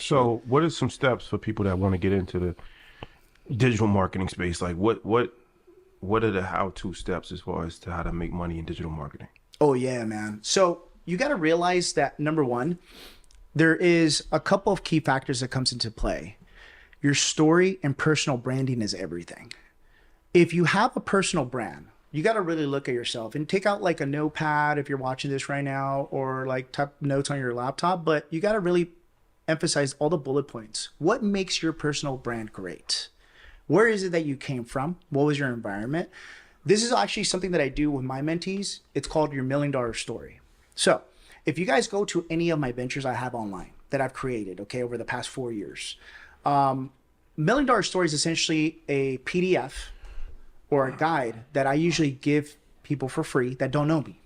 So, what are some steps for people that want to get into the digital marketing space? Like, what are the how-to steps as far as to how to make money in digital marketing? Oh yeah, man. So you got to realize that number one, there is a couple of key factors that comes into play. Your story and personal branding is everything. If you have a personal brand, you got to really look at yourself and take out like a notepad if you're watching this right now, or like type notes on your laptop, but you got to really emphasize all the bullet points. What makes your personal brand great? Where is it that you came from? What was your environment? This is actually something that I do with my mentees. It's called your $1 million story. So if you guys go to any of my ventures I have online that I've created, okay, over the past 4 years, $1 million story is essentially a PDF or a guide that I usually give people for free that don't know me.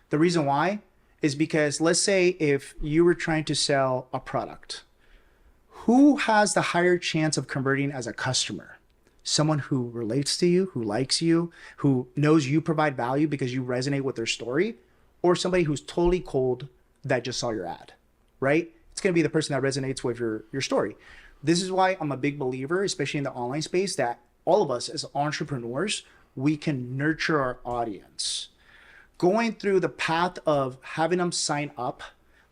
The reason why is because let's say if you were trying to sell a product, who has the higher chance of converting as a customer? Someone who relates to you, who likes you, who knows you provide value because you resonate with their story, or somebody who's totally cold that just saw your ad, right? It's going to be the person that resonates with your story. This is why I'm a big believer, especially in the online space, that all of us as entrepreneurs, we can nurture our audience. Going through the path of having them sign up,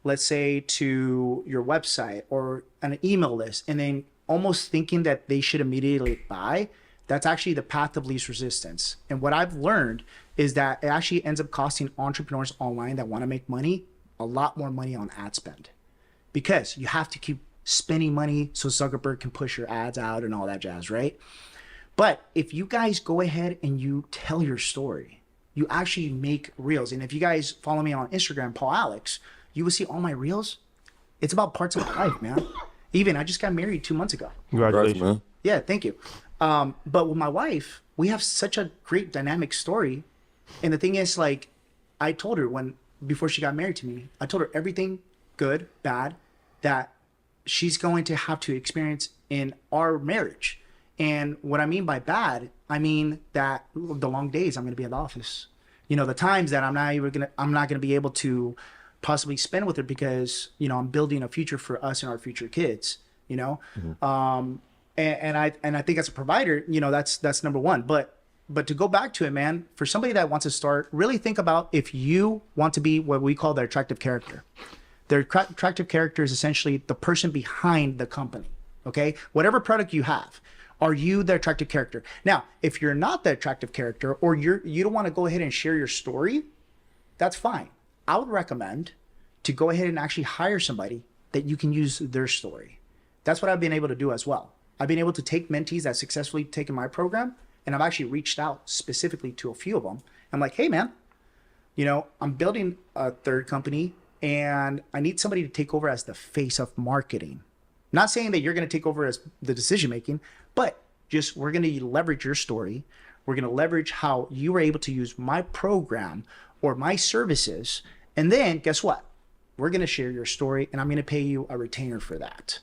let's say to your website or an email list, and then almost thinking that they should immediately buy, that's actually the path of least resistance. And what I've learned is that it actually ends up costing entrepreneurs online that want to make money a lot more money on ad spend, because you have to keep spending money so Zuckerberg can push your ads out and all that jazz, right? But if you guys go ahead and you tell your story, you actually make reels. And if you guys follow me on Instagram, Paul Alex, you will see all my reels. It's about parts of my life, man. Even I just got married 2 months ago. Congratulations, Man. Yeah, thank you. But with my wife, we have such a great dynamic story. And the thing is, like, I told her before she got married to me, I told her everything good, bad, that she's going to have to experience in our marriage. And what I mean by bad, I mean that the long days I'm going to be at the office. You know, the times that I'm not going to be able to possibly spend with her because, you know, I'm building a future for us and our future kids, you know? And I think as a provider, you know, that's number one. But to go back to it, man, for somebody that wants to start, really think about if you want to be what we call the attractive character. Their attractive character is essentially the person behind the company, okay? Whatever product you have, are you the attractive character? Now, if you're not the attractive character, or you don't want to go ahead and share your story, that's fine. I would recommend to go ahead and actually hire somebody that you can use their story. That's what I've been able to do as well. I've been able to take mentees that successfully taken my program, and I've actually reached out specifically to a few of them. I'm like, hey man, you know, I'm building a third company and I need somebody to take over as the face of marketing. Not saying that you're going to take over as the decision making, but just we're going to leverage your story. We're going to leverage how you were able to use my program or my services. And then guess what? We're going to share your story and I'm going to pay you a retainer for that.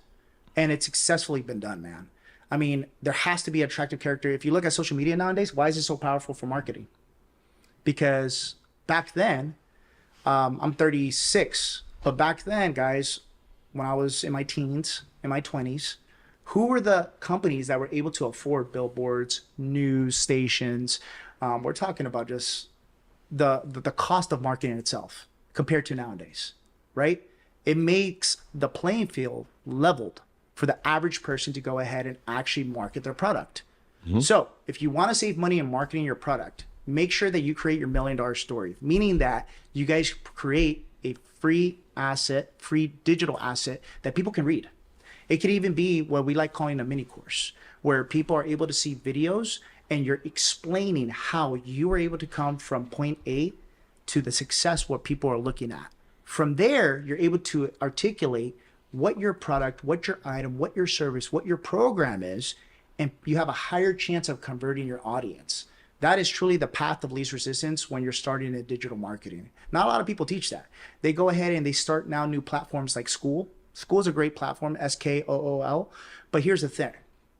And it's successfully been done, man. I mean, there has to be an attractive character. If you look at social media nowadays, why is it so powerful for marketing? Because back then, I'm 36, but back then, guys, when I was in my teens, in my 20s, who were the companies that were able to afford billboards, news stations? We're talking about just the cost of marketing itself compared to nowadays, right? It makes the playing field leveled for the average person to go ahead and actually market their product. So if you want to save money in marketing your product, make sure that you create your $1 million story, meaning that you guys create a free asset, free digital asset that people can read. It could even be what we like calling a mini course, where people are able to see videos and you're explaining how you were able to come from point A to the success what people are looking at. From there, you're able to articulate what your product, what your item, what your service, what your program is, and you have a higher chance of converting your audience. That is truly the path of least resistance when you're starting in digital marketing. Not a lot of people teach that. They go ahead and they start now new platforms like School. School is a great platform, SKOOL. But here's the thing,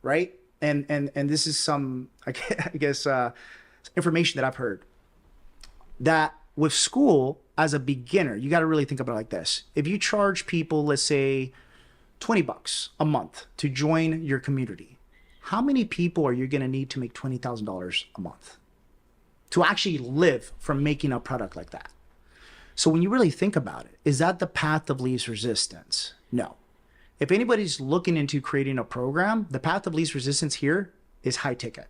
right? And this is some, I guess, information that I've heard. That with School, as a beginner, you got to really think about it like this. If you charge people, let's say, $20 a month to join your community. How many people are you going to need to make $20,000 a month to actually live from making a product like that? So when you really think about it, is that the path of least resistance? No. If anybody's looking into creating a program, the path of least resistance here is high ticket.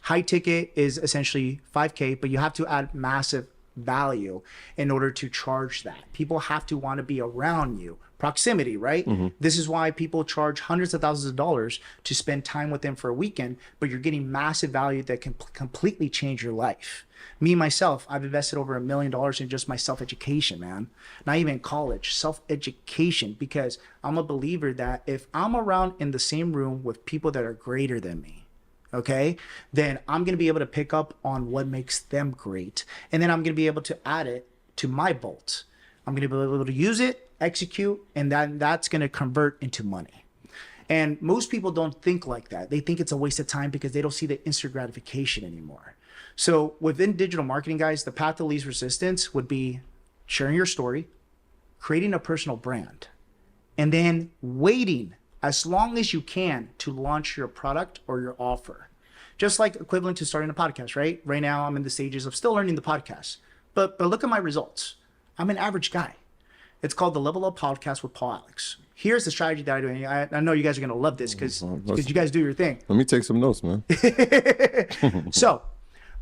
High ticket is essentially 5K, but you have to add massive value in order to charge that. People have to want to be around you. Proximity, right? This is why people charge hundreds of thousands of dollars to spend time with them for a weekend, but you're getting massive value that can completely change your life. Me, myself, I've invested over $1 million in just my self-education, man. Not even college, self-education, because I'm a believer that if I'm around in the same room with people that are greater than me, okay, then I'm going to be able to pick up on what makes them great. And then I'm going to be able to add it to my bolt. I'm going to be able to use it, execute, and then that's going to convert into money. And most people don't think like that. They think it's a waste of time because they don't see the instant gratification anymore. So within digital marketing, guys, the path of least resistance would be sharing your story, creating a personal brand, and then waiting as long as you can to launch your product or your offer. Just like equivalent to starting a podcast, right? Right now, I'm in the stages of still learning the podcast. But look at my results. I'm an average guy. It's called the Level Up Podcast with Paul Alex. Here's the strategy that I do. I know you guys are going to love this because you guys do your thing. Let me take some notes, man. So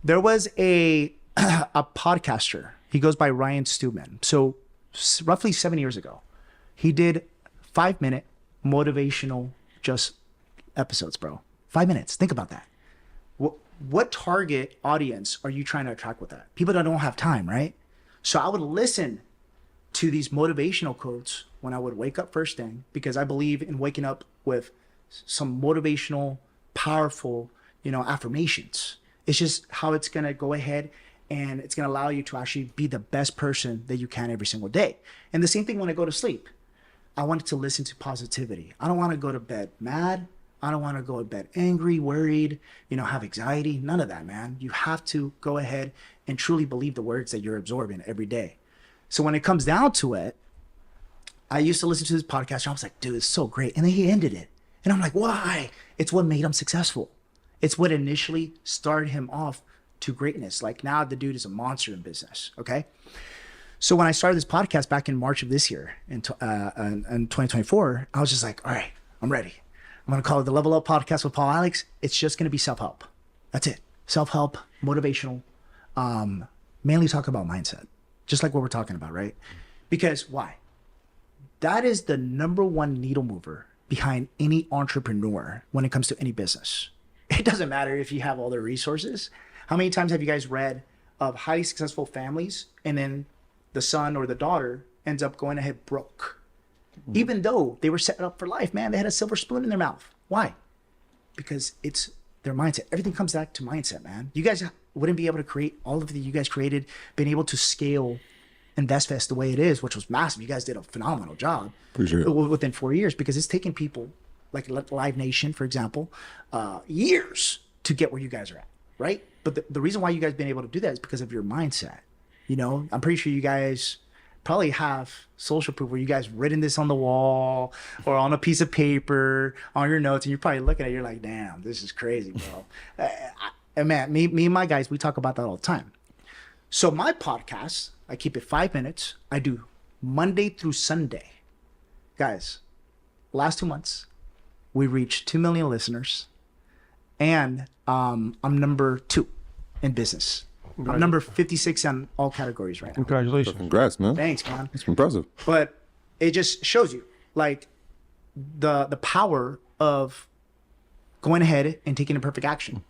there was a podcaster. He goes by Ryan Stewman. So roughly 7 years ago, he did 5-minute motivational just episodes, bro. 5 minutes. Think about that. What target audience are you trying to attract with that? People that don't have time, right? So I would listen to these motivational quotes when I would wake up first thing, because I believe in waking up with some motivational, powerful, affirmations. It's just how it's going to go ahead and it's going to allow you to actually be the best person that you can every single day. And the same thing when I go to sleep. I wanted to listen to positivity. I don't want to go to bed mad. I don't want to go to bed angry, worried, have anxiety. None of that, man. You have to go ahead and truly believe the words that you're absorbing every day. So when it comes down to it, I used to listen to this podcast and I was like, dude, it's so great. And then he ended it. And I'm like, why? It's what made him successful. It's what initially started him off to greatness. Like now the dude is a monster in business. Okay. So when I started this podcast back in March of this year in 2024, I was just like, all right, I'm ready. I'm going to call it the Level Up Podcast with Paul Alex. It's just going to be self-help. That's it. Self-help, motivational, mainly talk about mindset, just like what we're talking about, right? Because why? That is the number one needle mover behind any entrepreneur when it comes to any business. It doesn't matter if you have all the resources. How many times have you guys read of highly successful families and then the son or the daughter ends up going ahead broke? Even though they were set up for life, man, they had a silver spoon in their mouth. Why? Because it's their mindset. Everything comes back to mindset, man. You guys wouldn't be able to create all of the you guys created, being able to scale InvestFest the way it is, which was massive. You guys did a phenomenal job. Appreciate it. Within 4 years, because it's taken people like Live Nation, for example, years to get where you guys are at, right? But the reason why you guys been able to do that is because of your mindset. I'm pretty sure you guys probably have social proof where you guys written this on the wall or on a piece of paper on your notes, and you're probably looking at it, you're like, damn, this is crazy, bro. And man, me and my guys, we talk about that all the time. So my podcast, I keep it 5 minutes. I do Monday through Sunday. Guys, last 2 months, we reached 2 million listeners, and I'm number 2 in business. I'm number 56 on all categories right now. Congratulations. Congrats, man. Thanks, man. That's impressive. But it just shows you like the power of going ahead and taking a perfect action.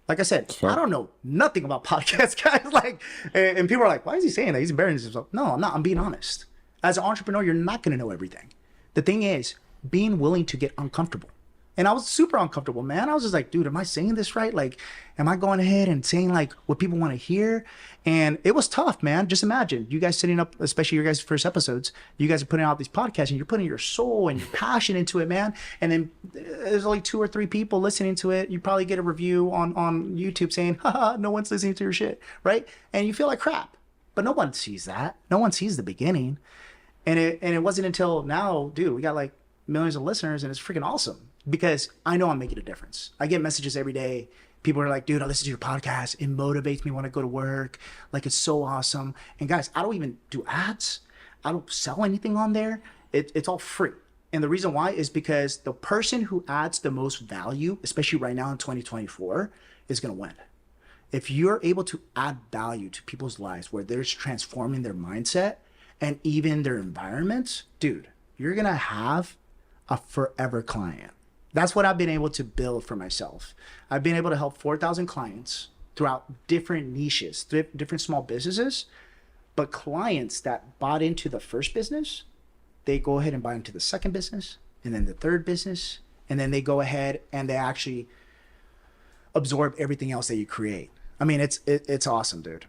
Like I said, I don't know nothing about podcasts, guys. Like, and people are like, why is he saying that? He's embarrassing himself. No, I'm not. I'm being honest. As an entrepreneur, you're not going to know everything. The thing is being willing to get uncomfortable. And I was super uncomfortable, man. I was just like, dude, am I saying this right? Like, am I going ahead and saying like what people want to hear? And it was tough, man. Just imagine you guys sitting up, especially your guys' first episodes, you guys are putting out these podcasts and you're putting your soul and your passion into it, man. And then there's only 2 or 3 people listening to it. You probably get a review on YouTube saying, haha, no one's listening to your shit, right? And you feel like crap. But no one sees that. No one sees the beginning. And it wasn't until now, dude, we got like millions of listeners, and it's freaking awesome because I know I'm making a difference. I get messages every day. People are like, dude, I listen to your podcast. It motivates me when I go to work. Like, it's so awesome. And guys, I don't even do ads. I don't sell anything on there. It's all free. And the reason why is because the person who adds the most value, especially right now in 2024, is going to win. If you're able to add value to people's lives where they're transforming their mindset and even their environments, dude, you're going to have a forever client. That's what I've been able to build for myself. I've been able to help 4,000 clients throughout different niches, different small businesses, but clients that bought into the first business, they go ahead and buy into the second business and then the third business. And then they go ahead and they actually absorb everything else that you create. I mean, it's awesome, dude.